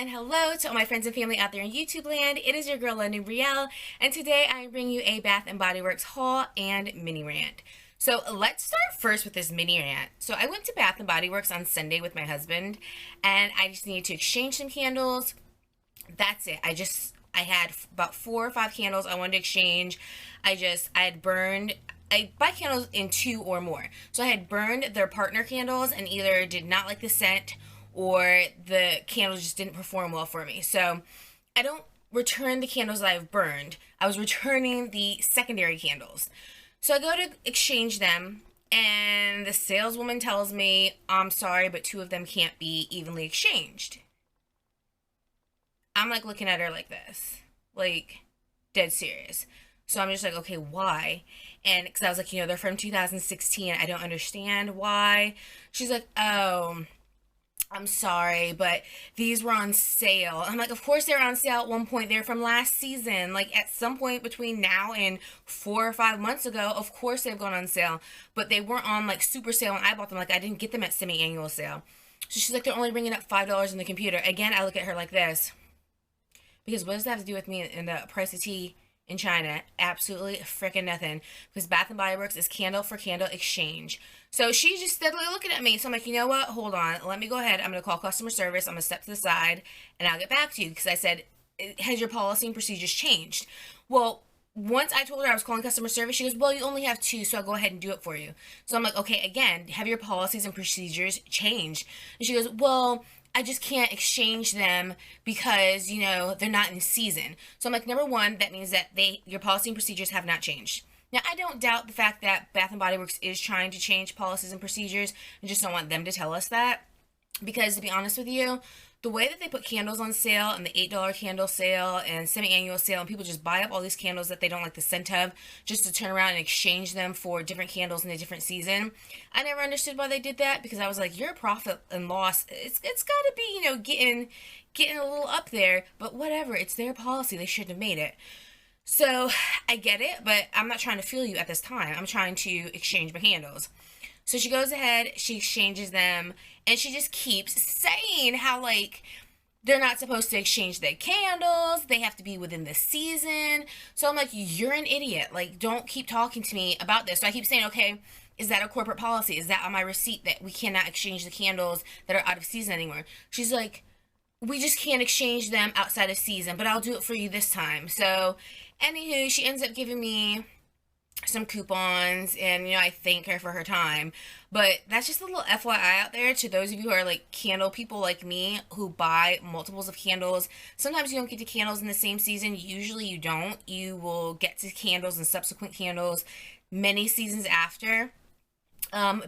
and hello to all my friends and family out there in YouTube land. It is your girl Londyn Brielle, and today I bring you a Bath and Body Works haul and mini rant. So let's start first with this mini rant. So I went to Bath and Body Works on Sunday with my husband, and I just needed to exchange some candles. That's it. I had about 4 or 5 candles I wanted to exchange. I had burned. I buy candles in 2 or more. So I had burned their partner candles and either did not like the scent or the candles just didn't perform well for me. So I don't return the candles that I've burned. I was returning the secondary candles. So I go to exchange them, and the saleswoman tells me, I'm sorry, but 2 of them can't be evenly exchanged. I'm like looking at her like this, like dead serious. So I'm just like, okay, why? And because I was like, they're from 2016. I don't understand why. She's like, oh, I'm sorry, but these were on sale. I'm like, of course they were on sale at one point. They're from last season. Like at some point between now and 4 or 5 months ago, of course they've gone on sale. But they weren't on like super sale when I bought them. Like I didn't get them at semi-annual sale. So she's like, they're only bringing up $5 in the computer. Again, I look at her like this. Because what does that have to do with me and the price of tea in China? Absolutely freaking nothing. Because Bath and Body Works is candle for candle exchange. So she's just steadily looking at me. So I'm like, you know what? Hold on. Let me go ahead. I'm going to call customer service. I'm going to step to the side and I'll get back to you. Because I said, has your policy and procedures changed? Well, once I told her I was calling customer service, she goes, well, you only have 2, so I'll go ahead and do it for you. So I'm like, okay, again, have your policies and procedures changed? And she goes, well, I just can't exchange them because, they're not in season. So I'm like, number one, that means that your policy and procedures have not changed. Now, I don't doubt the fact that Bath and Body Works is trying to change policies and procedures. I just don't want them to tell us that. Because to be honest with you, the way that they put candles on sale and the $8 candle sale and semi-annual sale, and people just buy up all these candles that they don't like the scent of just to turn around and exchange them for different candles in a different season. I never understood why they did that, because I was like, your profit and loss, it's got to be, getting a little up there, but whatever, it's their policy. They shouldn't have made it. So I get it, but I'm not trying to fool you at this time. I'm trying to exchange my candles. So she goes ahead, she exchanges them, and she just keeps saying how, they're not supposed to exchange their candles, they have to be within the season. So I'm like, you're an idiot. Don't keep talking to me about this. So I keep saying, okay, is that a corporate policy? Is that on my receipt that we cannot exchange the candles that are out of season anymore? She's like, we just can't exchange them outside of season, but I'll do it for you this time. So, anywho, she ends up giving me some coupons, and I thank her for her time. But that's just a little FYI out there to those of you who are candle people like me who buy multiples of candles. Sometimes you don't get to candles in the same season. Usually you don't. You will get to candles and subsequent candles many seasons after.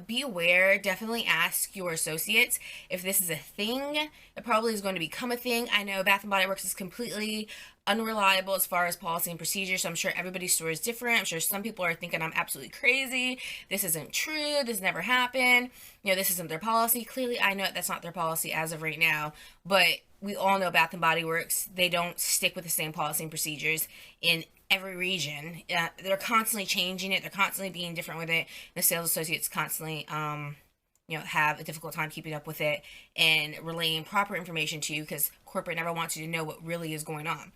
Be aware, definitely ask your associates if this is a thing. It probably is going to become a thing. I know Bath & Body Works is completely unreliable as far as policy and procedure, so I'm sure everybody's story is different. I'm sure some people are thinking I'm absolutely crazy. This isn't true. This never happened. This isn't their policy. Clearly, I know that's not their policy as of right now, but we all know Bath & Body Works, they don't stick with the same policy and procedures in every region. They're constantly changing it. They're constantly being different with it. The sales associates constantly, have a difficult time keeping up with it and relaying proper information to you, because corporate never wants you to know what really is going on.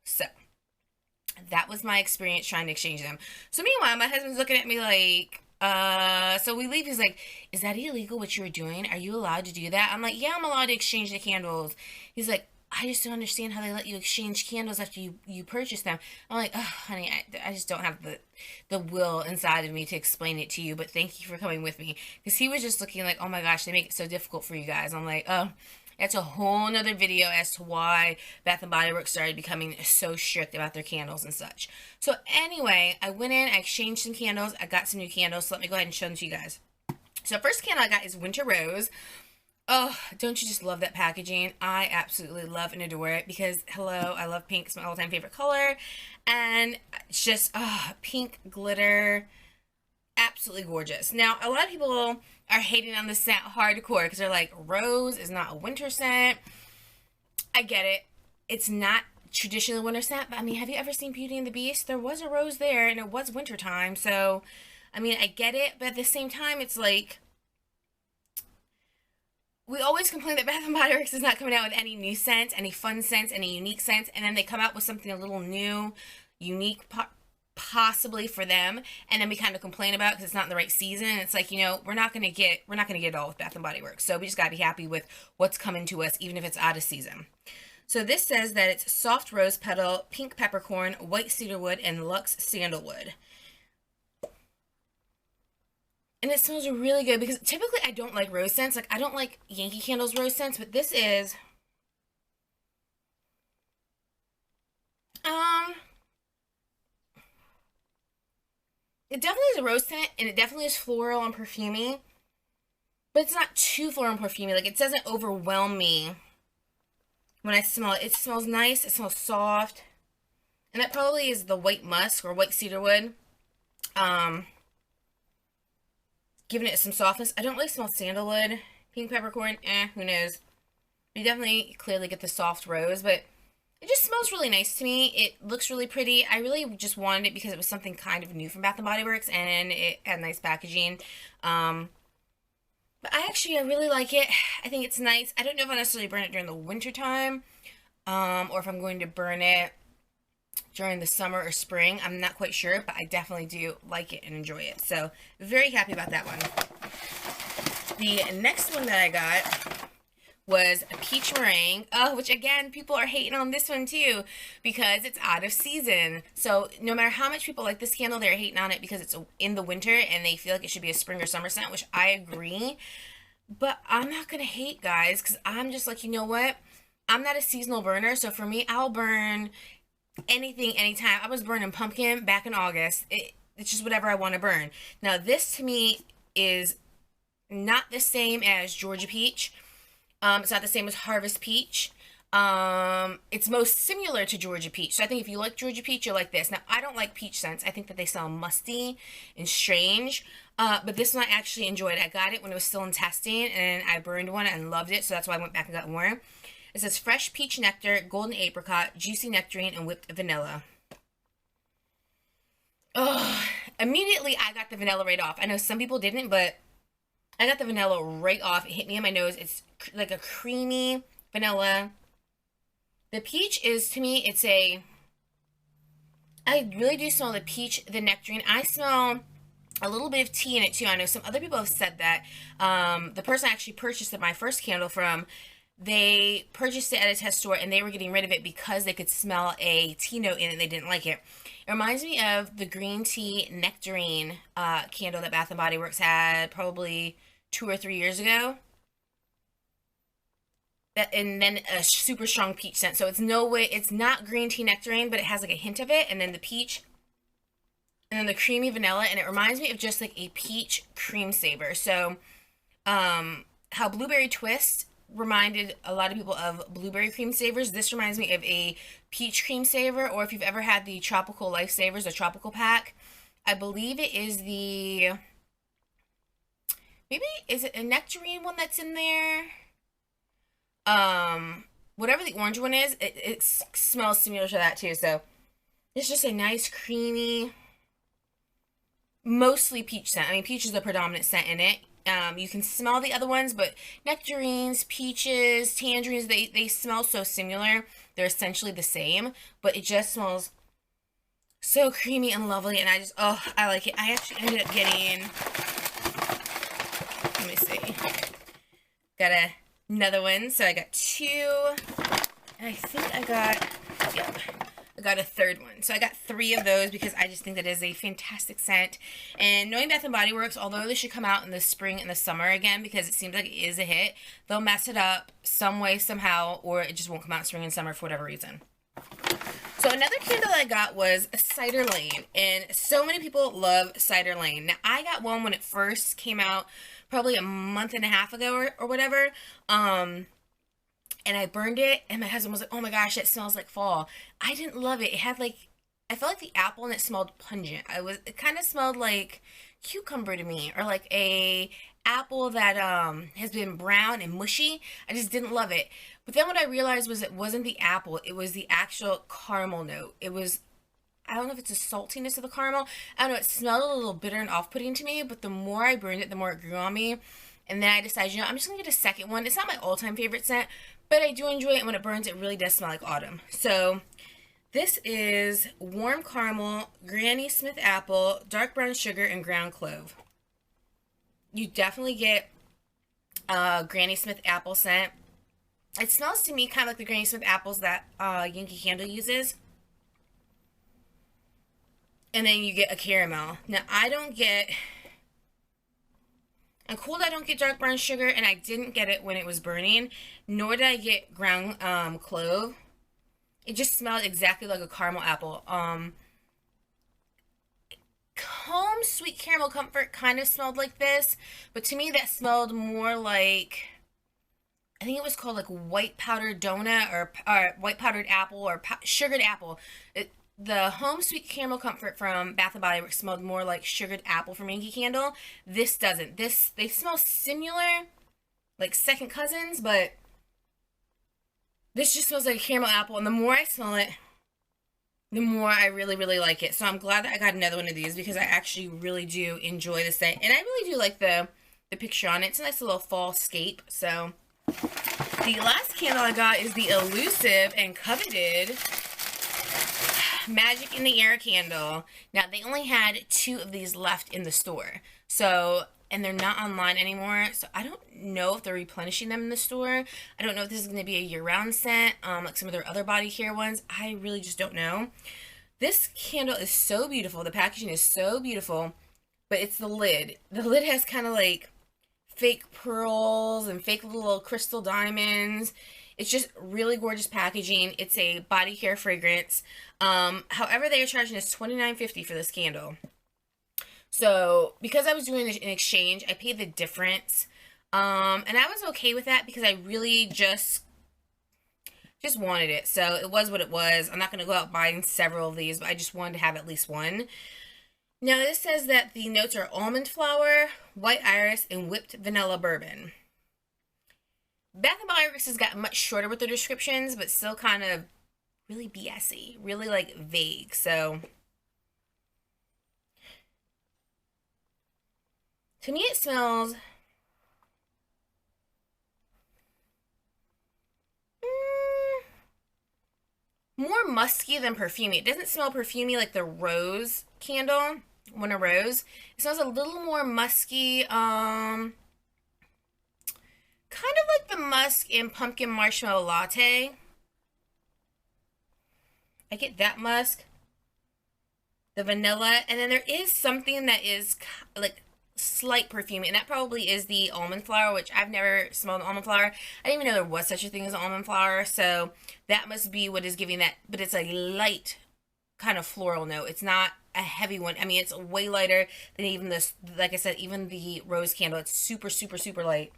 So that was my experience trying to exchange them. So meanwhile, my husband's looking at me like, so we leave. He's like, is that illegal what you were doing? Are you allowed to do that? I'm like, yeah, I'm allowed to exchange the candles. He's like, I just don't understand how they let you exchange candles after you purchase them. I'm like, oh, honey, I just don't have the will inside of me to explain it to you, but thank you for coming with me. Because he was just looking like, oh my gosh, they make it so difficult for you guys. I'm like, oh, that's a whole nother video as to why Bath & Body Works started becoming so strict about their candles and such. So anyway, I went in, I exchanged some candles, I got some new candles, so let me go ahead and show them to you guys. So first candle I got is Winter Rose. Oh, don't you just love that packaging? I absolutely love and adore it because, hello, I love pink. It's my all-time favorite color. And it's just, pink glitter. Absolutely gorgeous. Now, a lot of people are hating on the scent hardcore because they're like, rose is not a winter scent. I get it. It's not traditionally a winter scent, but I mean, have you ever seen Beauty and the Beast? There was a rose there and it was wintertime. So, I mean, I get it, but at the same time, it's like, we always complain that Bath and Body Works is not coming out with any new scents, any fun scents, any unique scents, and then they come out with something a little new, unique, possibly for them, and then we kind of complain about it because it's not in the right season. And it's like, you know, we're not gonna get it all with Bath and Body Works. So we just gotta be happy with what's coming to us, even if it's out of season. So this says that it's soft rose petal, pink peppercorn, white cedarwood, and luxe sandalwood. And it smells really good because typically I don't like rose scents. Like, I don't like Yankee Candle's rose scents, but this is, it definitely is a rose scent, and it definitely is floral and perfumey, but it's not too floral and perfumey. Like, it doesn't overwhelm me when I smell it. It smells nice, it smells soft, and that probably is the white musk or white cedarwood. Giving it some softness. I don't really smell sandalwood. Pink peppercorn, who knows. You definitely clearly get the soft rose, but it just smells really nice to me. It looks really pretty. I really just wanted it because it was something kind of new from Bath & Body Works, and it had nice packaging. But I really like it. I think it's nice. I don't know if I'll necessarily burn it during the winter time, or if I'm going to burn it during the summer or spring. I'm not quite sure, but I definitely do like it and enjoy it. So, very happy about that one. The next one that I got was a peach meringue, which again, people are hating on this one too because it's out of season. So no matter how much people like this candle, they're hating on it because it's in the winter and they feel like it should be a spring or summer scent, which I agree. But I'm not gonna hate, guys, because I'm just like, you know what? I'm not a seasonal burner, so for me, I'll burn anything, anytime. I was burning pumpkin back in August. It's just whatever I want to burn. Now, this to me is not the same as Georgia Peach. It's not the same as Harvest Peach. It's most similar to Georgia Peach. So I think if you like Georgia Peach, you'll like this. Now, I don't like peach scents. I think that they smell musty and strange. But this one I actually enjoyed. I got it when it was still in testing, and I burned one and loved it. So that's why I went back and got more. It says fresh peach nectar, golden apricot, juicy nectarine, and whipped vanilla. Oh, immediately I got the vanilla right off. I know some people didn't, but I got the vanilla right off. It hit me in my nose. It's like a creamy vanilla. The peach is, to me, I really do smell the peach, the nectarine. I smell a little bit of tea in it too. I know some other people have said that. The person I actually purchased my first candle from, they purchased it at a test store and they were getting rid of it because they could smell a tea note in it and they didn't like it. It reminds me of the green tea nectarine candle that Bath & Body Works had probably 2 or 3 years ago. And then a super strong peach scent. So it's not green tea nectarine, but it has like a hint of it. And then the peach, and then the creamy vanilla. And it reminds me of just like a peach cream saver. So how Blueberry Twist reminded a lot of people of blueberry cream savers, this reminds me of a peach cream saver. Or if you've ever had the Tropical Lifesavers, the tropical pack, I believe it is is it a nectarine one that's in there? Whatever the orange one is, it smells similar to that too. So it's just a nice creamy, mostly peach scent. I mean, peach is the predominant scent in it. You can smell the other ones, but nectarines, peaches, tangerines, they smell so similar. They're essentially the same, but it just smells so creamy and lovely, and I like it. I actually ended up getting, let me see, got another one, so I got 2, and I think I got a third one. So I got 3 of those because I just think that is a fantastic scent. And knowing Bath & Body Works, although they should come out in the spring and the summer again because it seems like it is a hit, they'll mess it up some way, somehow, or it just won't come out in spring and summer for whatever reason. So another candle I got was Cider Lane, and so many people love Cider Lane. Now, I got one when it first came out, probably a month and a half ago or whatever, and I burned it, and my husband was like, oh my gosh, it smells like fall. I didn't love it. It had like, I felt like the apple, and it smelled pungent. It kind of smelled like cucumber to me, or like a apple that has been brown and mushy. I just didn't love it. But then what I realized was it wasn't the apple, it was the actual caramel note. It was, I don't know if it's a saltiness of the caramel. I don't know, it smelled a little bitter and off-putting to me, but the more I burned it, the more it grew on me. And then I decided, you know, I'm just gonna get a second one. It's not my all-time favorite scent, but I do enjoy it, and when it burns, it really does smell like autumn. So this is warm caramel, Granny Smith apple, dark brown sugar, and ground clove. You definitely get Granny Smith apple scent. It smells to me kind of like the Granny Smith apples that Yankee Candle uses. And then you get a caramel. Now, I'm cool that I don't get dark brown sugar, and I didn't get it when it was burning, nor did I get ground clove. It just smelled exactly like a caramel apple. Home Sweet Caramel Comfort kind of smelled like this, but to me that smelled more like, I think it was called like white powdered donut or white powdered apple or sugared apple. The Home Sweet Caramel Comfort from Bath & Body Works smelled more like sugared apple from Yankee Candle. This doesn't. They smell similar, like second cousins, but this just smells like a caramel apple, and the more I smell it, the more I really, really like it. So I'm glad that I got another one of these, because I actually really do enjoy the scent, and I really do like the picture on it. It's a nice little fall scape. So the last candle I got is the elusive and coveted Magic in the Air candle. Now, they only had 2 of these left in the store. So, and they're not online anymore. So, I don't know if they're replenishing them in the store. I don't know if this is going to be a year-round scent, like some of their other body care ones. I really just don't know. This candle is so beautiful. The packaging is so beautiful, but it's the lid. The lid has kind of like fake pearls and fake little crystal diamonds. It's just really gorgeous packaging. It's a body care fragrance. However, they are charging us $29.50 for this candle. So, because I was doing an exchange, I paid the difference. And I was okay with that, because I really just wanted it. So, it was what it was. I'm not going to go out buying several of these, but I just wanted to have at least one. Now, this says that the notes are almond flower, white iris, and whipped vanilla bourbon. Bath & Body Works has gotten much shorter with their descriptions, but still kind of really BS-y, really like vague. So to me it smells more musky than perfumey. It doesn't smell perfumey like the rose candle, Winter Rose. It smells a little more musky, kind of like the musk in Pumpkin Marshmallow Latte. I get that musk, the vanilla, and then there is something that is like slight perfume, and that probably is the almond flower, which I've never smelled almond flower. I didn't even know there was such a thing as almond flower, so that must be what is giving that, but it's a light kind of floral note. It's not a heavy one. I mean, it's way lighter than even this, like I said, even the rose candle. It's super, super, super light.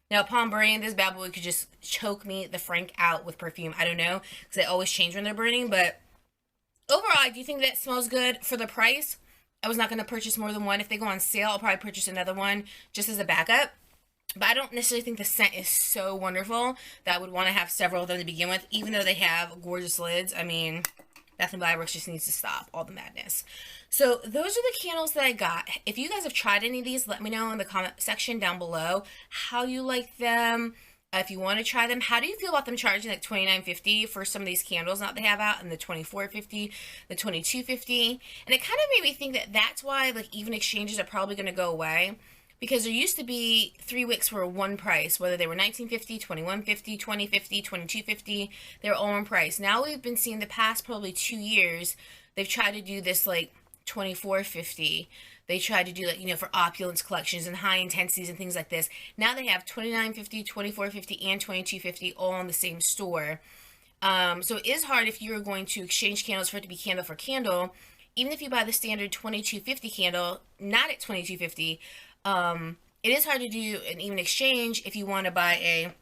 Now, upon burning, this bad boy could just choke me the frank out with perfume. I don't know, because they always change when they're burning, but overall, I do think that smells good for the price. I was not going to purchase more than one. If they go on sale, I'll probably purchase another one just as a backup. But I don't necessarily think the scent is so wonderful that I would want to have several of them to begin with, even though they have gorgeous lids. I mean, Bath & Body Works just needs to stop all the madness. So those are the candles that I got. If you guys have tried any of these, let me know in the comment section down below how you like them. If you want to try them, how do you feel about them charging like $29.50 for some of these candles that they have out, and the $24.50, the $22.50? And it kind of made me think that that's why like even exchanges are probably going to go away, because there used to be 3 wicks for one price, whether they were $19.50, $21.50, $20.50, $22.50. They were all one price. Now we've been seeing the past probably 2 years, they've tried to do this like $24.50. They tried to do like, you know, for opulence collections and high intensities and things like this. Now they have $29.50, $24.50, and $22.50 all in the same store. So it is hard if you're going to exchange candles for it to be candle for candle. Even if you buy the standard $22.50 candle, not at $22.50, it is hard to do an even exchange if you want to buy a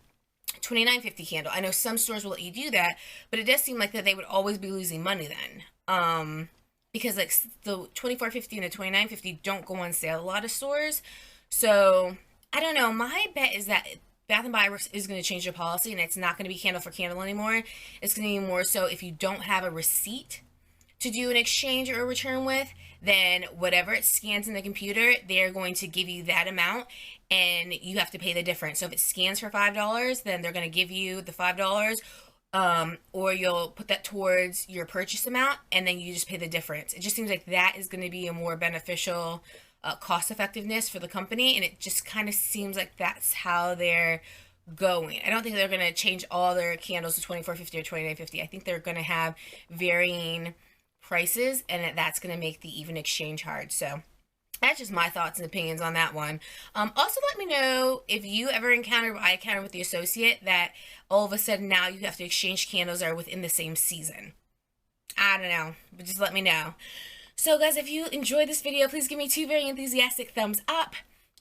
$29.50 candle. I know some stores will let you do that, but it does seem like that they would always be losing money then. Because like the $24.50 and the $29.50 don't go on sale at a lot of stores. So I don't know. My bet is that Bath & Body Works is going to change their policy, and it's not going to be candle for candle anymore. It's going to be more so if you don't have a receipt to do an exchange or a return with, then whatever it scans in the computer, they're going to give you that amount and you have to pay the difference. So if it scans for $5, then they're going to give you the $5, or you'll put that towards your purchase amount and then you just pay the difference. It just seems like that is going to be a more beneficial cost effectiveness for the company, and it just kind of seems like that's how they're going. I don't think they're going to change all their candles to $24.50 or $29.50. I think they're going to have varying prices, and that's going to make the even exchange hard. So that's just my thoughts and opinions on that one. Also, let me know if you ever encountered what I encountered with the associate, that all of a sudden now you have to exchange candles that are within the same season. I don't know, but just let me know. So guys, if you enjoyed this video, please give me 2 very enthusiastic thumbs up.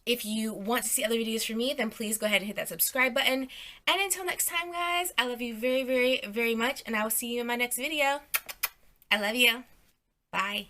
If you want to see other videos from me, then please go ahead and hit that subscribe button. And until next time, guys, I love you very, very, very much, and I will see you in my next video. I love you. Bye.